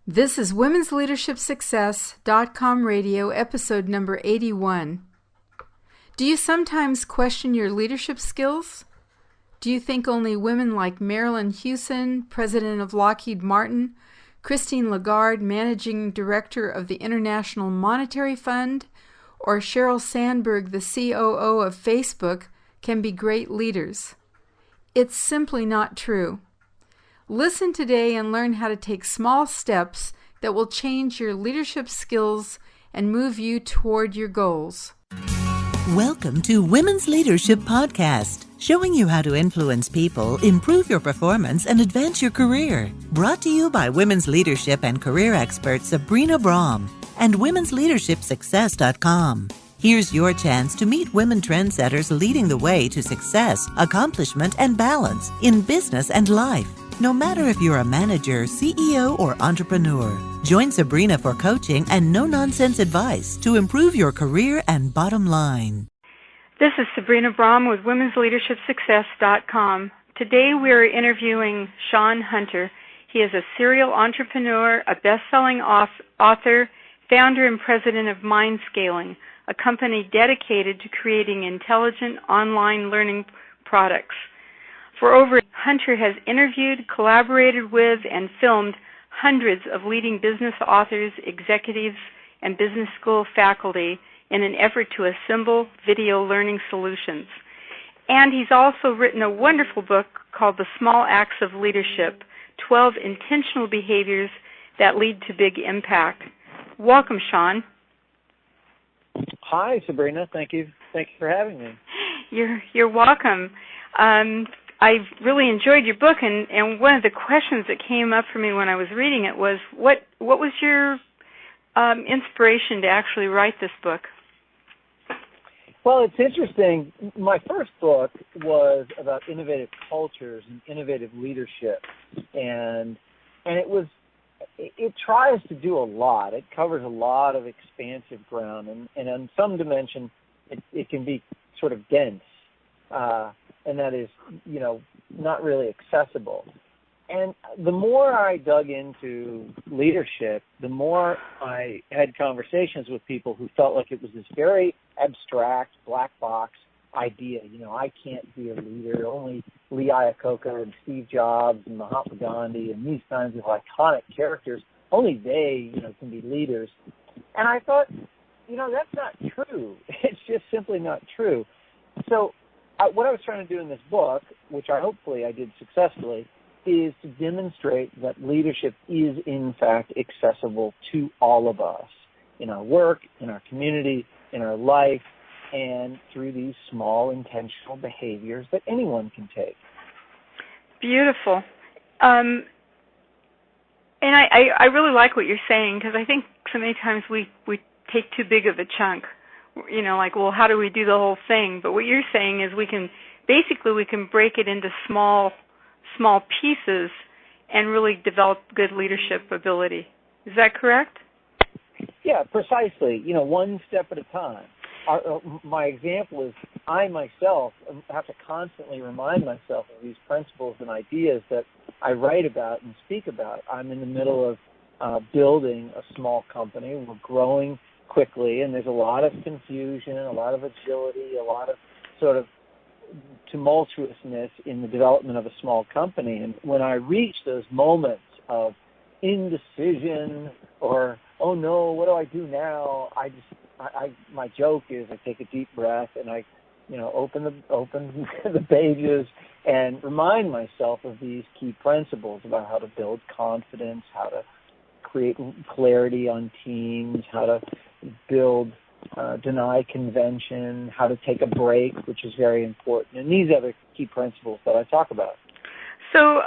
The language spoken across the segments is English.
This is womensleadershipsuccess.com radio, episode number 81. Do you sometimes question your leadership skills? Do you think only women like Marilyn Hewson, president of Lockheed Martin, Christine Lagarde, managing director of the International Monetary Fund, or Sheryl Sandberg, the COO of Facebook, can be great leaders? It's simply not true. Listen today and learn how to take small steps that will change your leadership skills and move you toward your goals. Welcome to Women's Leadership Podcast, showing you how to influence people, improve your performance, and advance your career. Brought to you by women's leadership and career expert Sabrina Braham and womensleadershipsuccess.com. Here's your chance to meet women trendsetters leading the way to success, accomplishment, and balance in business and life. No matter if you're a manager, CEO, or entrepreneur, join Sabrina for coaching and no-nonsense advice to improve your career and bottom line. This is Sabrina Braham with womensleadershipsuccess.com. Today we're interviewing Shawn Hunter. He is a serial entrepreneur, a best-selling author, founder and president of Mindscaling, a company dedicated to creating intelligent online learning products. For over, Hunter has interviewed, collaborated with, and filmed hundreds of leading business authors, executives, and business school faculty in an effort to assemble video learning solutions. And he's also written a wonderful book called The Small Acts of Leadership, 12 Intentional Behaviors That Lead to Big Impact. Welcome, Shawn. Hi, Sabrina. Thank you for having me. You're welcome. I've really enjoyed your book, and one of the questions that came up for me when I was reading it was, what was your inspiration to actually write this book? Well, it's interesting. My first book was about innovative cultures and innovative leadership, and it tries to do a lot. It covers a lot of expansive ground, and on some dimension, it can be sort of dense. And that is, not really accessible. And the more I dug into leadership, the more I had conversations with people who felt like it was this very abstract, black box idea. I can't be a leader. Only Lee Iacocca and Steve Jobs and Mahatma Gandhi and these kinds of iconic characters, only they, can be leaders. And I thought, that's not true. It's just simply not true. So what I was trying to do in this book, which hopefully I did successfully, is to demonstrate that leadership is, in fact, accessible to all of us in our work, in our community, in our life, and through these small intentional behaviors that anyone can take. Beautiful. And I really like what you're saying, because I think so many times we take too big of a chunk. How do we do the whole thing? But what you're saying is we can break it into small pieces and really develop good leadership ability. Is that correct? Yeah, precisely. One step at a time. My example is I myself have to constantly remind myself of these principles and ideas that I write about and speak about. I'm in the middle of building a small company. We're growing quickly, and there's a lot of confusion, a lot of agility, a lot of sort of tumultuousness in the development of a small company. And when I reach those moments of indecision or, oh no, what do I do now? My joke is I take a deep breath and I, open the pages and remind myself of these key principles about how to build confidence, how to create clarity on teams, how to build, deny convention, how to take a break, which is very important. And these are the key principles that I talk about. So,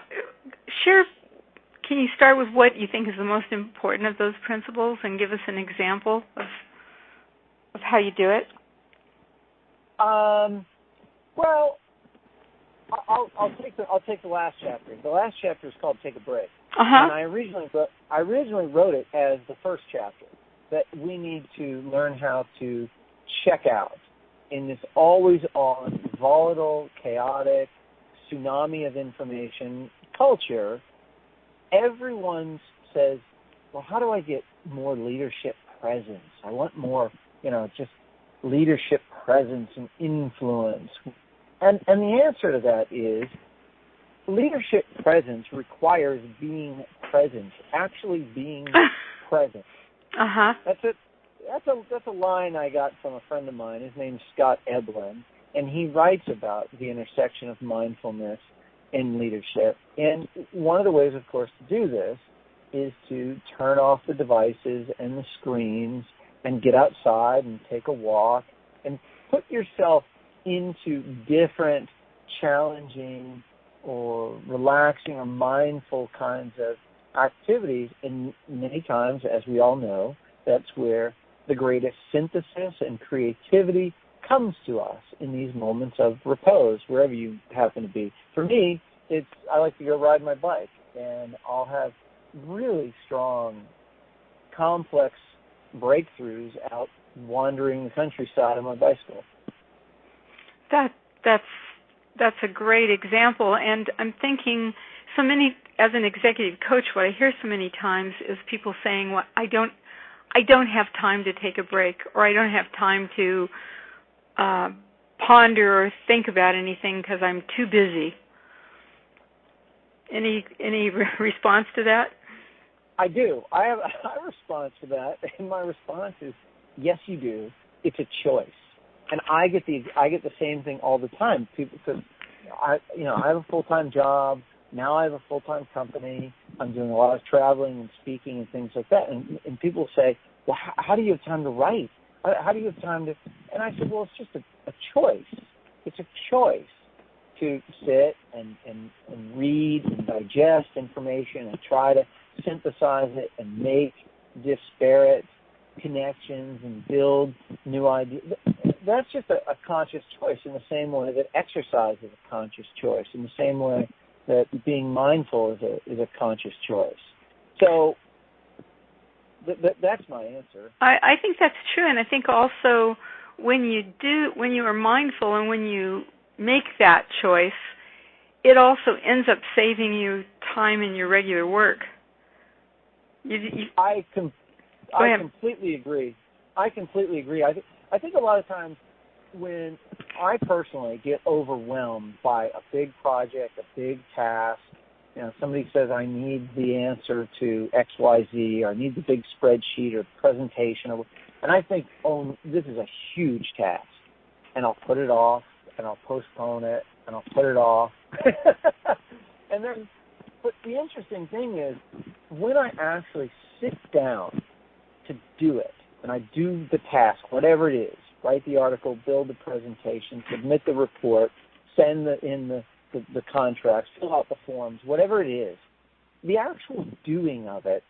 can you start with what you think is the most important of those principles and give us an example of how you do it? Well, I'll take the last chapter. The last chapter is called "Take a Break," and I originally wrote it as the first chapter. That we need to learn how to check out in this always-on, volatile, chaotic, tsunami of information culture. Everyone says well, how do I get more leadership presence? I want more, just leadership presence and influence. And the answer to that is leadership presence requires being present, actually being present. Uh-huh. That's a line I got from a friend of mine. His name's Scott Eblin, and he writes about the intersection of mindfulness and leadership. And one of the ways, of course, to do this is to turn off the devices and the screens and get outside and take a walk and put yourself into different challenging or relaxing or mindful kinds of activities. And many times, as we all know, that's where the greatest synthesis and creativity comes to us, in these moments of repose, wherever you happen to be. For me, I like to go ride my bike, and I'll have really strong, complex breakthroughs out wandering the countryside on my bicycle. That's a great example, and I'm thinking so many, as an executive coach, what I hear so many times is people saying, "Well, I don't have time to take a break, or I don't have time to ponder or think about anything because I'm too busy." Any response to that? I do. I have a response to that, and my response is, yes, you do. It's a choice, and I get the same thing all the time. People, because I have a full-time job now. I have a full-time company. I'm doing a lot of traveling and speaking and things like that, and people say, "Well, how do you have time to write? How do you have time to?" And I said, "Well, it's just a choice. It's a choice to sit and read and digest information and try to synthesize it and make disparate connections and build new ideas." That's just a conscious choice, in the same way that exercise is a conscious choice, in the same way that being mindful is a conscious choice. So that's my answer. I think that's true, and I think also when you are mindful and when you make that choice, it also ends up saving you time in your regular work. I completely agree. I think a lot of times when I personally get overwhelmed by a big project, a big task, somebody says I need the answer to X, Y, Z, or I need the big spreadsheet or presentation, and I think, oh, this is a huge task, and I'll put it off, and I'll postpone it, and I'll put it off. But the interesting thing is, when I actually sit down to do it, and I do the task, whatever it is, write the article, build the presentation, submit the report, send in the contracts, fill out the forms, whatever it is, the actual doing of it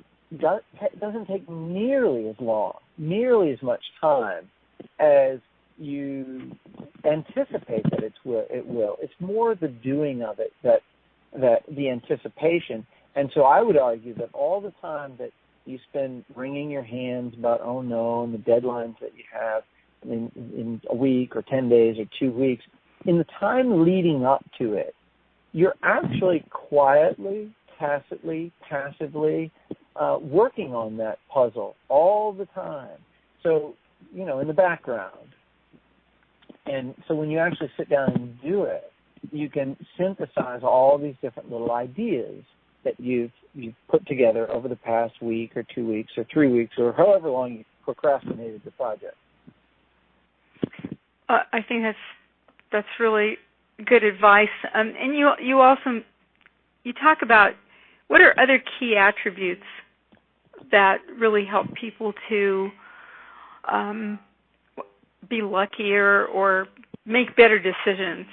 doesn't take nearly as long, nearly as much time as you anticipate that it will. It's more the doing of it that the anticipation. And so I would argue that all the time that you spend wringing your hands about, oh no, and the deadlines that you have in a week or 10 days or 2 weeks, in the time leading up to it, you're actually quietly, tacitly, passively working on that puzzle all the time. So, in the background. And so when you actually sit down and do it, you can synthesize all these different little ideas that you've put together over the past week or 2 weeks or 3 weeks or however long you procrastinated the project. I think that's really good advice. And you also talk about what are other key attributes that really help people to be luckier or make better decisions.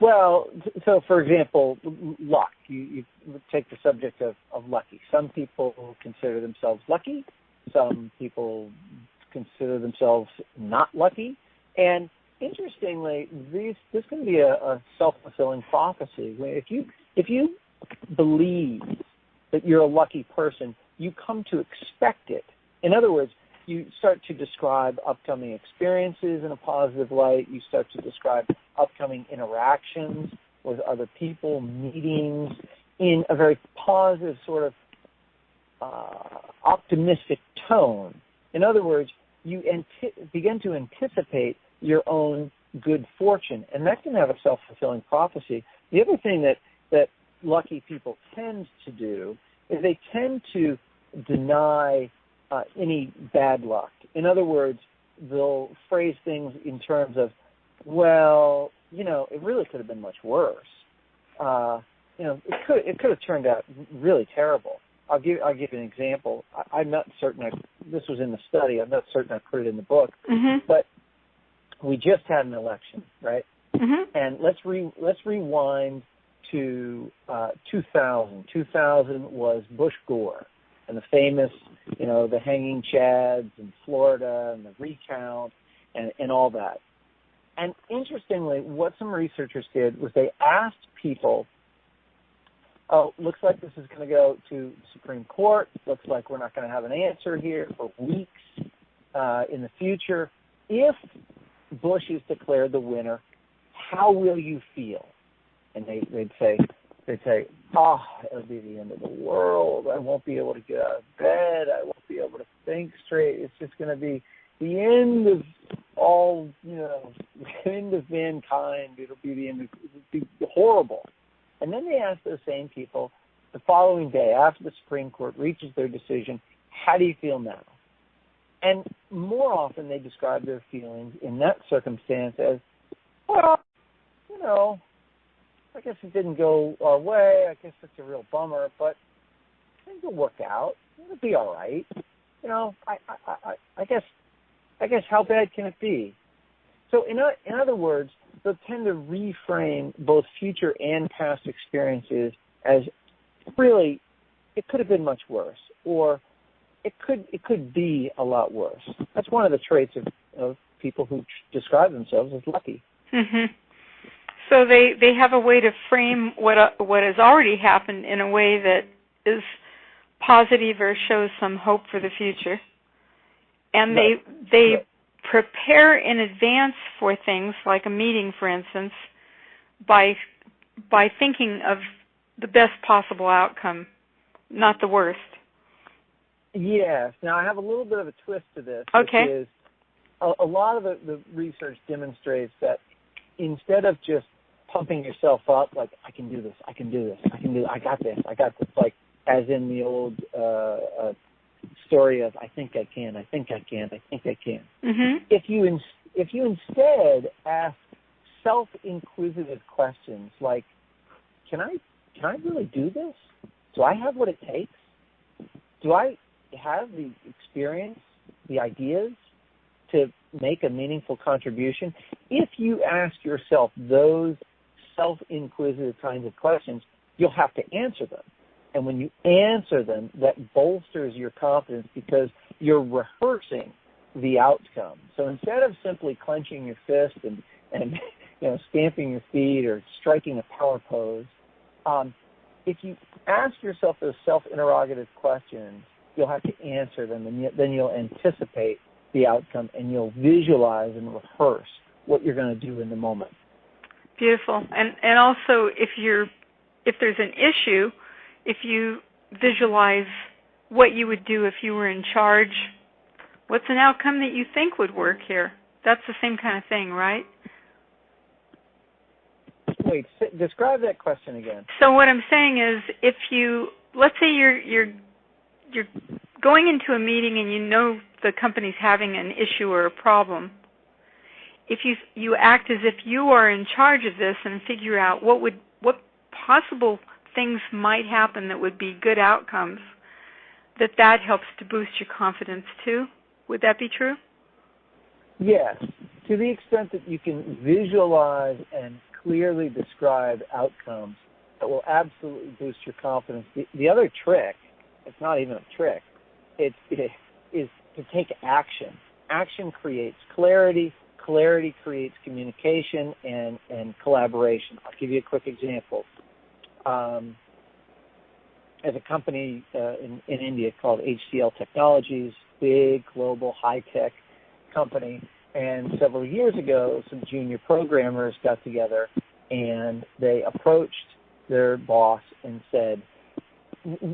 Well, so for example, luck. You take the subject of lucky. Some people consider themselves lucky. Some people consider themselves not lucky. And interestingly, this can be a self-fulfilling prophecy. If you believe that you're a lucky person, you come to expect it. In other words, you start to describe upcoming experiences in a positive light. You start to describe upcoming interactions with other people, meetings, in a very positive sort of optimistic tone. In other words, you begin to anticipate your own good fortune, and that can have a self-fulfilling prophecy. The other thing that lucky people tend to do is they tend to deny any bad luck. In other words, they'll phrase things in terms of, well, it really could have been much worse. It could have turned out really terrible. I'll give you an example. I'm not certain this was in the study. I'm not certain I put it in the book, but we just had an election, right? And let's rewind to 2000. 2000 was Bush Gore and the famous, the hanging chads in Florida and the recount and all that. And interestingly, what some researchers did was they asked people, looks like this is going to go to the Supreme Court. Looks like we're not going to have an answer here for weeks in the future. If Bush is declared the winner, how will you feel? And they'd say, it'll be the end of the world. I won't be able to get out of bed. I won't be able to think straight. It's just going to be the end of all, the end of mankind. It'll be it'll be horrible. And then they ask those same people the following day, after the Supreme Court reaches their decision, how do you feel now? And more often they describe their feelings in that circumstance as, well, I guess it didn't go our way. I guess it's a real bummer, but things will work out. It'll be all right. I guess how bad can it be? So in other words, they'll tend to reframe both future and past experiences as really it could have been much worse, or it could be a lot worse. That's one of the traits of people who describe themselves as lucky. So they have a way to frame what has already happened in a way that is positive or shows some hope for the future, and they prepare in advance for things like a meeting, for instance, by thinking of the best possible outcome, not the worst. Yes. Now, I have a little bit of a twist to this. Okay. Which is a lot of the research demonstrates that instead of just pumping yourself up like, I can do this, I got this, like as in the old story of I think I can. If you instead ask self-inquisitive questions like, can I really do this? Do I have what it takes? Do I have the experience, the ideas to make a meaningful contribution? If you ask yourself those self-inquisitive kinds of questions, you'll have to answer them. And when you answer them, that bolsters your confidence because you're rehearsing the outcome. So instead of simply clenching your fist and stamping your feet or striking a power pose, if you ask yourself those self-interrogative questions, you'll have to answer them, and then you'll anticipate the outcome, and you'll visualize and rehearse what you're going to do in the moment. Beautiful. And also, if there's an issue, if you visualize what you would do if you were in charge, what's an outcome that you think would work here? That's the same kind of thing, right? Wait, describe that question again. So what I'm saying is, let's say you're going into a meeting and you know the company's having an issue or a problem. If you act as if you are in charge of this and figure out what possible things might happen that would be good outcomes, that helps to boost your confidence too. Would that be true? Yes, to the extent that you can visualize and clearly describe outcomes that will absolutely boost your confidence. The other trick, it's not even a trick, it is to take action. Action creates clarity. Clarity creates communication and collaboration. I'll give you a quick example. As a company in India called HCL Technologies, big, global, high-tech company, and several years ago, some junior programmers got together and they approached their boss and said,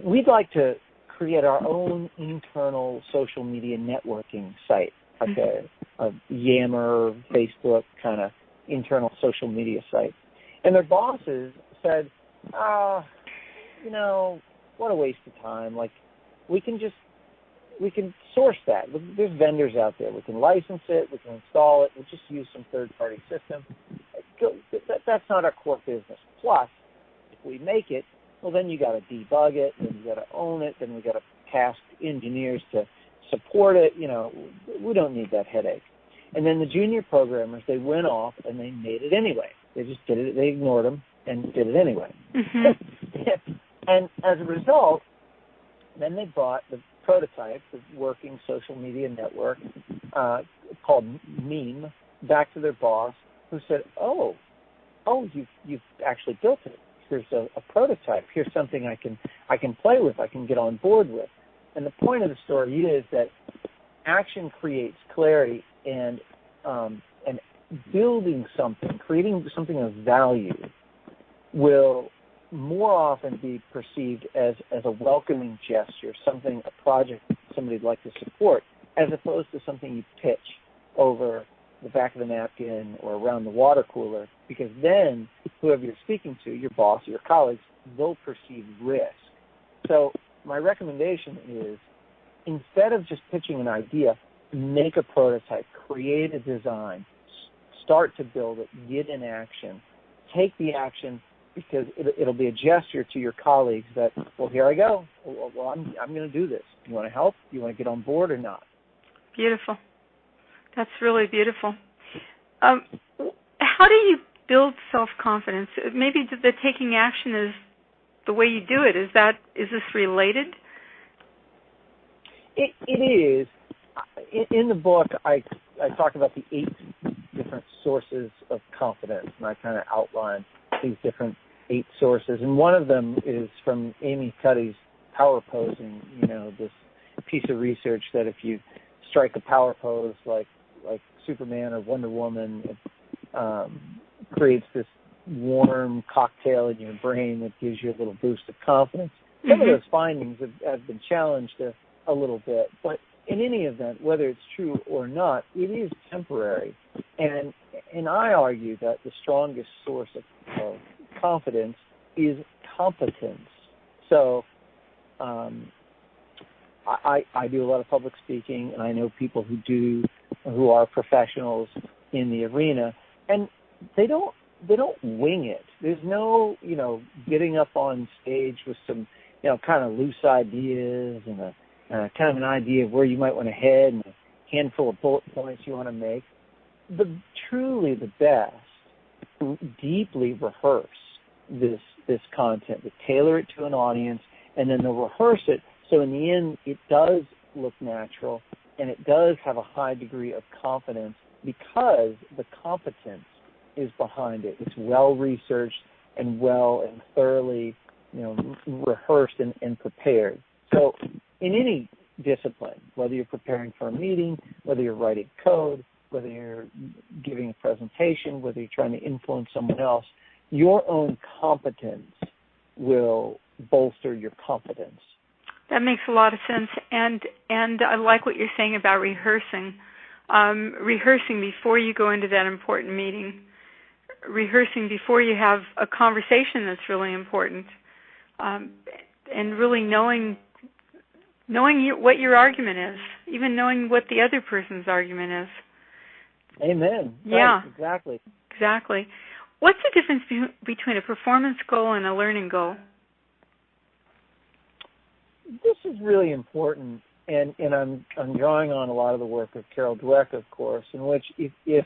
we'd like to create our own internal social media networking site, like a Yammer, Facebook kind of internal social media site. And their bosses said, what a waste of time. Like, we can source that. There's vendors out there. We can license it. We can install it. We'll just use some third-party system. That's not our core business. Plus, if we make it, well, then you got to debug it, then you got to own it, then we got to task engineers to support it. We don't need that headache. And then the junior programmers, they went off and they made it anyway. They just did it. They ignored them and did it anyway. Mm-hmm. And as a result, then they brought the prototype, the working social media network called Meme, back to their boss, who said, "Oh, you've actually built it. Here's a prototype. Here's something I can play with. I can get on board with." And the point of the story is that action creates clarity, and building something, creating something of value, will more often be perceived as a welcoming gesture, a project somebody'd like to support, as opposed to something you pitch over the back of the napkin or around the water cooler, because then whoever you're speaking to, your boss or your colleagues, they'll perceive risk. So my recommendation is, instead of just pitching an idea, make a prototype, create a design, start to build it, get in action, take the action, because it'll be a gesture to your colleagues that, well, here I go. Well, I'm going to do this. You want to help? You want to get on board or not? Beautiful. That's really beautiful. How do you build self-confidence? Maybe the taking action is the way you do it. Is this related? It is. In the book, I talk about the 8 different sources of confidence, and I kind of outline these different 8 sources. And one of them is from Amy Cuddy's power posing, this piece of research that if you strike a power pose like Superman or Wonder Woman, it creates this warm cocktail in your brain that gives you a little boost of confidence. Some of those findings have been challenged a little bit, but in any event, whether it's true or not, it is temporary. And I argue that the strongest source of confidence is competence. So I do a lot of public speaking, and I know people who are professionals in the arena, and they don't wing it. There's no, getting up on stage with some, kind of loose ideas and a kind of an idea of where you might want to head and a handful of bullet points you want to make. Truly the best deeply rehearse this content, to tailor it to an audience, and then they'll rehearse it so in the end it does look natural and it does have a high degree of confidence because the competence is behind it. It's well researched and well and thoroughly rehearsed and prepared. So in any discipline, whether you're preparing for a meeting, whether you're writing code, whether you're giving a presentation, whether you're trying to influence someone else, your own competence will bolster your confidence. That makes a lot of sense, and I like what you're saying about rehearsing. Rehearsing before you go into that important meeting, rehearsing before you have a conversation that's really important, and really knowing what your argument is, even knowing what the other person's argument is. Amen. Yeah. Right, Exactly. What's the difference between a performance goal and a learning goal? This is really important, and I'm drawing on a lot of the work of Carol Dweck, of course, in which if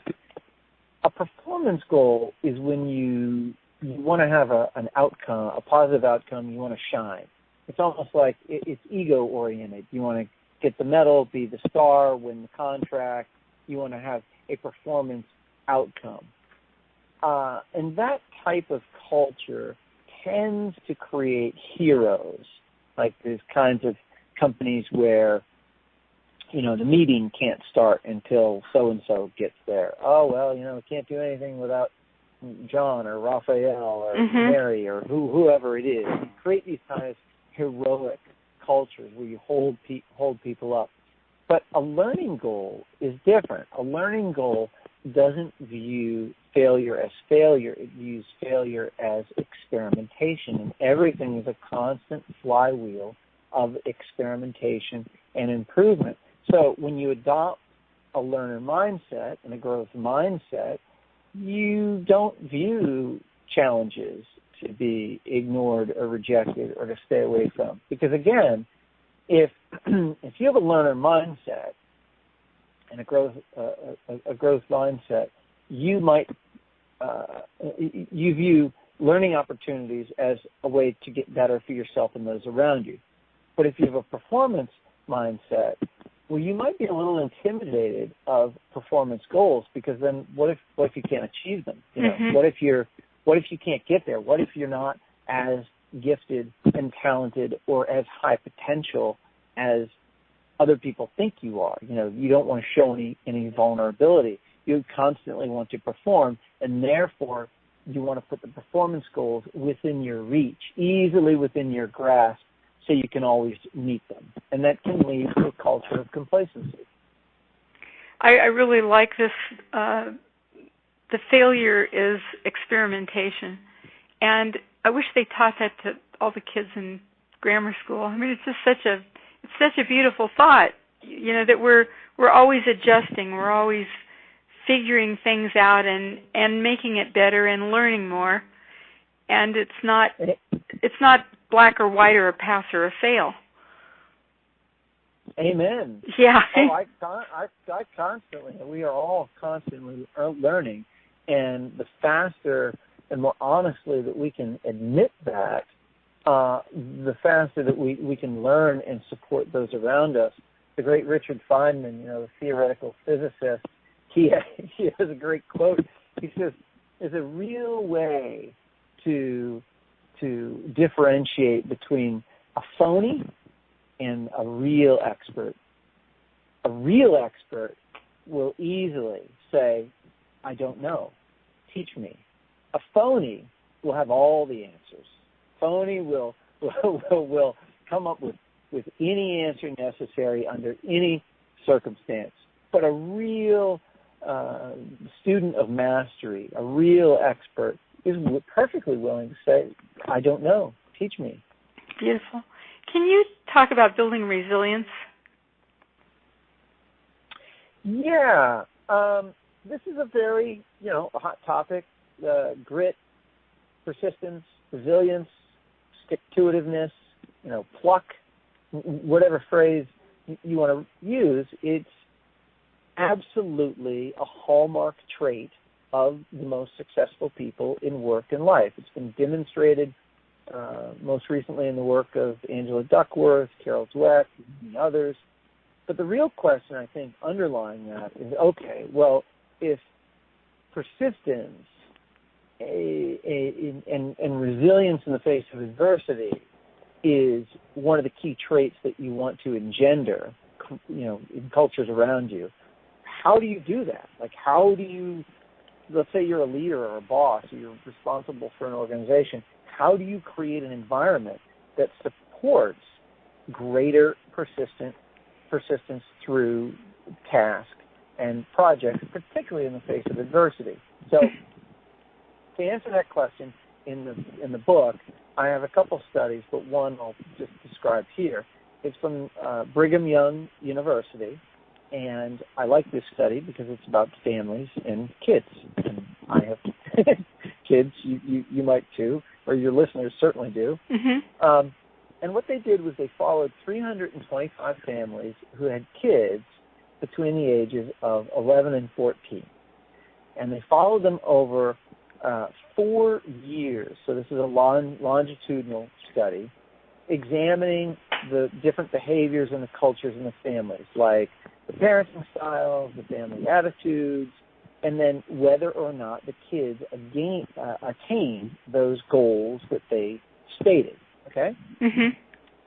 a performance goal is when you want to have an outcome, a positive outcome, you want to shine. It's almost like it's ego-oriented. You want to get the medal, be the star, win the contract. You want to have a performance outcome. And that type of culture tends to create heroes, like these kinds of companies where, the meeting can't start until so-and-so gets there. Oh, well, we can't do anything without John or Raphael or Mary or whoever it is. You create these kind of heroic cultures where you hold people up. But a learning goal is different. A learning goal doesn't view failure as failure. It views failure as experimentation, and everything is a constant flywheel of experimentation and improvement. So when you adopt a learner mindset and a growth mindset, you don't view challenges to be ignored or rejected or to stay away from. Because again, if you have a learner mindset and a growth mindset, you might you view learning opportunities as a way to get better for yourself and those around you. But if you have a performance mindset, well, you might be a little intimidated of performance goals, because then what if you can't achieve them? You know, what if you can't get there? What if you're not as gifted and talented or as high potential as other people think you are? You know, you don't want to show any vulnerability. You constantly want to perform, and therefore you want to put the performance goals within your reach, easily within your grasp, so you can always meet them. And that can lead to a culture of complacency. I really like this. The failure is experimentation. And I wish they taught that to all the kids in grammar school. I mean, it's just such a beautiful thought, you know, that we're always adjusting, we're always figuring things out and making it better and learning more. And it's not black or white or a pass or a fail. Amen. Yeah. I constantly, we are all constantly learning, and the faster and more honestly that we can admit that, the faster that we can learn and support those around us. The great Richard Feynman, you know, the theoretical physicist, he has a great quote. He says, "There's a real way to differentiate between a phony and a real expert. A real expert will easily say, 'I don't know. Teach me.' A phony will have all the answers. Phony will come up with any answer necessary under any circumstance. But a real student of mastery, a real expert, is perfectly willing to say, 'I don't know. Teach me.'" Beautiful. Can you talk about building resilience? Yeah. This is a very, a hot topic. Grit, persistence, resilience, stick-to-itiveness, pluck, whatever phrase you want to use. It's absolutely a hallmark trait of the most successful people in work and life. It's been demonstrated most recently in the work of Angela Duckworth, Carol Dweck, and others. But the real question, I think, underlying that is, okay, well, if persistence and resilience in the face of adversity is one of the key traits that you want to engender, in cultures around you, how do you do that? Like, how do you, let's say you're a leader or a boss, or you're responsible for an organization, how do you create an environment that supports greater persistence through tasks and projects, particularly in the face of adversity? So, to answer that question, in the book, I have a couple studies, but one I'll just describe here. It's from Brigham Young University, and I like this study because it's about families and kids. And I have kids, you might too, or your listeners certainly do. Mm-hmm. And what they did was they followed 325 families who had kids between the ages of 11 and 14. And they followed them over 4 years. So this is a longitudinal study examining the different behaviors and the cultures in the families, like the parenting styles, the family attitudes, and then whether or not the kids attained those goals that they stated. Okay? Mm-hmm.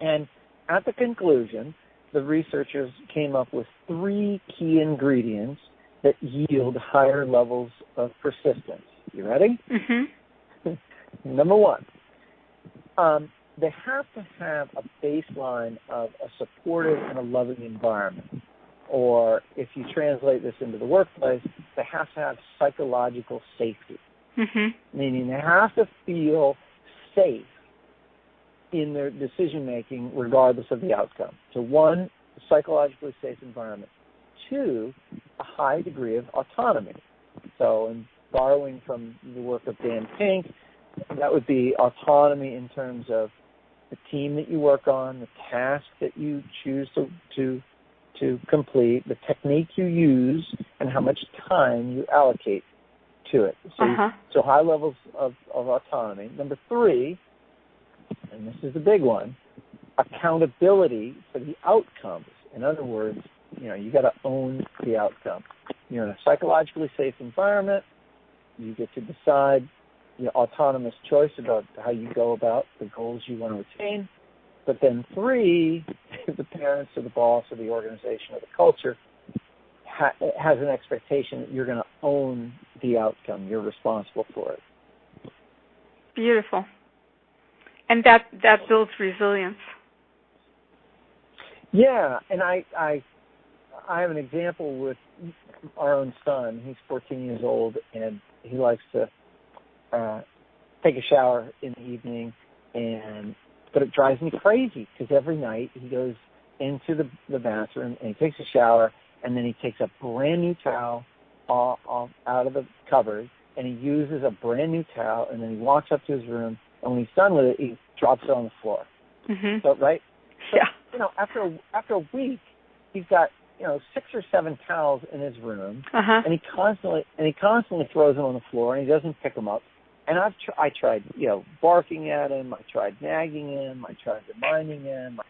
And at the conclusion, the researchers came up with 3 key ingredients that yield higher levels of persistence. You ready? Mm-hmm. Number 1, they have to have a baseline of a supportive and a loving environment. Or if you translate this into the workplace, they have to have psychological safety, meaning they have to feel safe in their decision-making regardless of the outcome. So one, a psychologically safe environment. Two, a high degree of autonomy. So in borrowing from the work of Dan Pink, that would be autonomy in terms of the team that you work on, the task that you choose to complete, the technique you use, and how much time you allocate to it. So high levels of autonomy. Number three, and this is the big one, accountability for the outcomes. In other words, you got to own the outcome. You're in a psychologically safe environment. You get to decide your autonomous choice about how you go about the goals you want to attain. But then three, the parents or the boss or the organization or the culture has an expectation that you're going to own the outcome. You're responsible for it. Beautiful. And that builds resilience. Yeah, and I have an example with our own son. He's 14 years old, and he likes to take a shower in the evening, but it drives me crazy because every night he goes into the bathroom and he takes a shower, and then he takes a brand new towel off out of the cupboard, and he uses a brand new towel, and then he walks up to his room, and when he's done with it, he drops it on the floor. So, right? So, after a week, he's got 6 or 7 towels in his room, and he constantly throws them on the floor, and he doesn't pick them up. And I tried barking at him, I tried nagging him, I tried reminding him,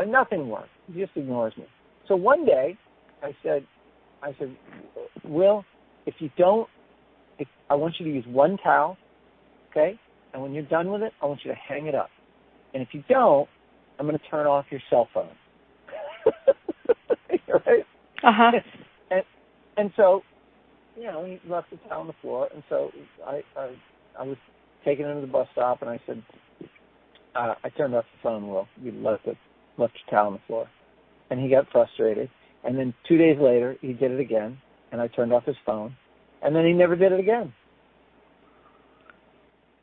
nothing worked. He just ignores me. So one day, I said, Will, I want you to use one towel, okay? And when you're done with it, I want you to hang it up. And if you don't, I'm going to turn off your cell phone. Right? And so, he left the towel on the floor, and so I was taking him to the bus stop, and I said, I turned off the phone, Will. You left your towel on the floor. And he got frustrated. And then 2 days later, he did it again, and I turned off his phone. And then he never did it again.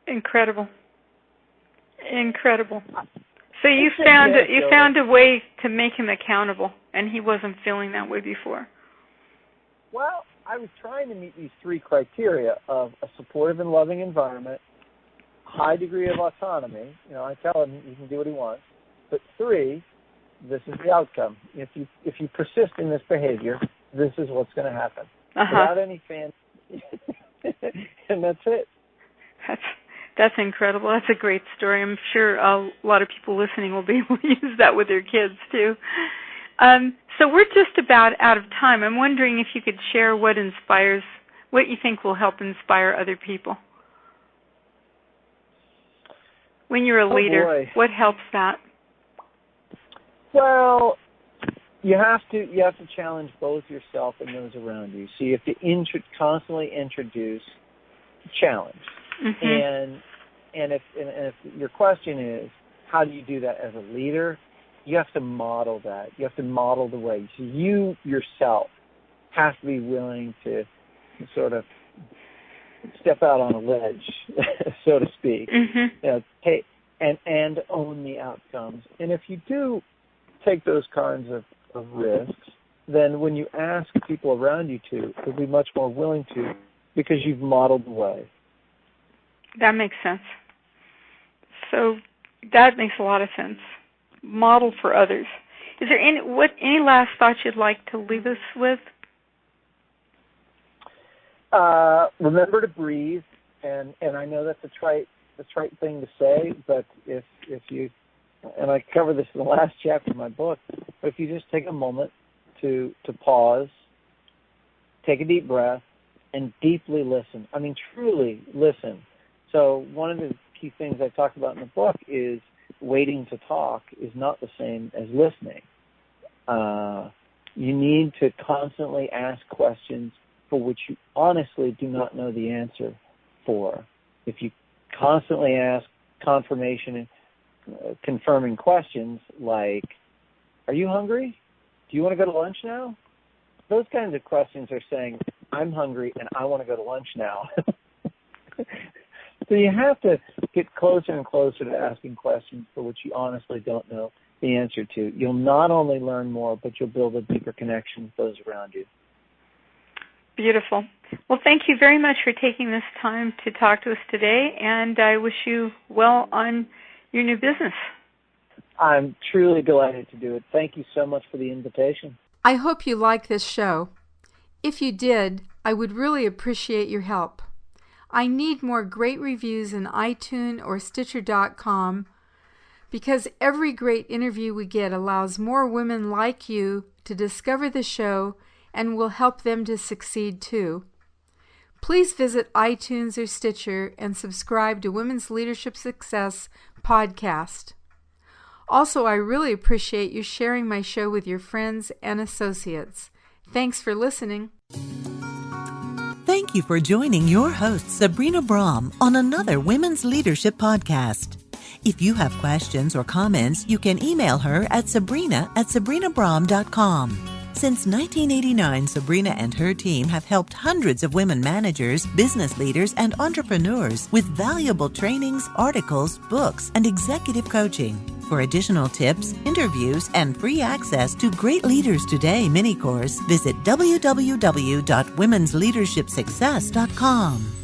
Incredible. So you found a way to make him accountable, and he wasn't feeling that way before. Well, I was trying to meet these 3 criteria of a supportive and loving environment, high degree of autonomy. I tell him he can do what he wants. But 3, this is the outcome. If you persist in this behavior, this is what's going to happen. Without any and that's it. That's incredible. That's a great story. I'm sure a lot of people listening will be able to use that with their kids too. So we're just about out of time. I'm wondering if you could share what you think will help inspire other people. When you're a leader, what helps that? Well, you have to challenge both yourself and those around you. So you have to constantly introduce challenge. And if your question is, how do you do that as a leader? You have to model that. You have to model the way. So you yourself have to be willing to sort of step out on a ledge, so to speak, take and own the outcomes. And if you do take those kinds of risks, then when you ask people around you to, they'll be much more willing to, because you've modeled the way. That makes sense. So that makes a lot of sense. Model for others. Is there any last thoughts you'd like to leave us with? Remember to breathe, and I know that's a trite thing to say, but if you, and I cover this in the last chapter of my book, but if you just take a moment to pause, take a deep breath, and deeply listen. I mean, truly listen. So one of the key things I talk about in the book is waiting to talk is not the same as listening. You need to constantly ask questions for which you honestly do not know the answer for. If you constantly ask confirmation confirming questions like, are you hungry? Do you want to go to lunch now? Those kinds of questions are saying, I'm hungry and I want to go to lunch now. So you have to get closer and closer to asking questions for which you honestly don't know the answer to. You'll not only learn more, but you'll build a deeper connection with those around you. Beautiful. Well, thank you very much for taking this time to talk to us today, and I wish you well on your new business. I'm truly delighted to do it. Thank you so much for the invitation. I hope you like this show. If you did, I would really appreciate your help. I need more great reviews in iTunes or Stitcher.com because every great interview we get allows more women like you to discover the show and will help them to succeed too. Please visit iTunes or Stitcher and subscribe to Women's Leadership Success podcast. Also, I really appreciate you sharing my show with your friends and associates. Thanks for listening. Thank you for joining your host, Sabrina Braham, on another Women's Leadership podcast. If you have questions or comments, you can email her at sabrina@sabrinabraham.com. Since 1989, Sabrina and her team have helped hundreds of women managers, business leaders, and entrepreneurs with valuable trainings, articles, books, and executive coaching. For additional tips, interviews, and free access to Great Leaders Today mini course, visit www.womensleadershipsuccess.com.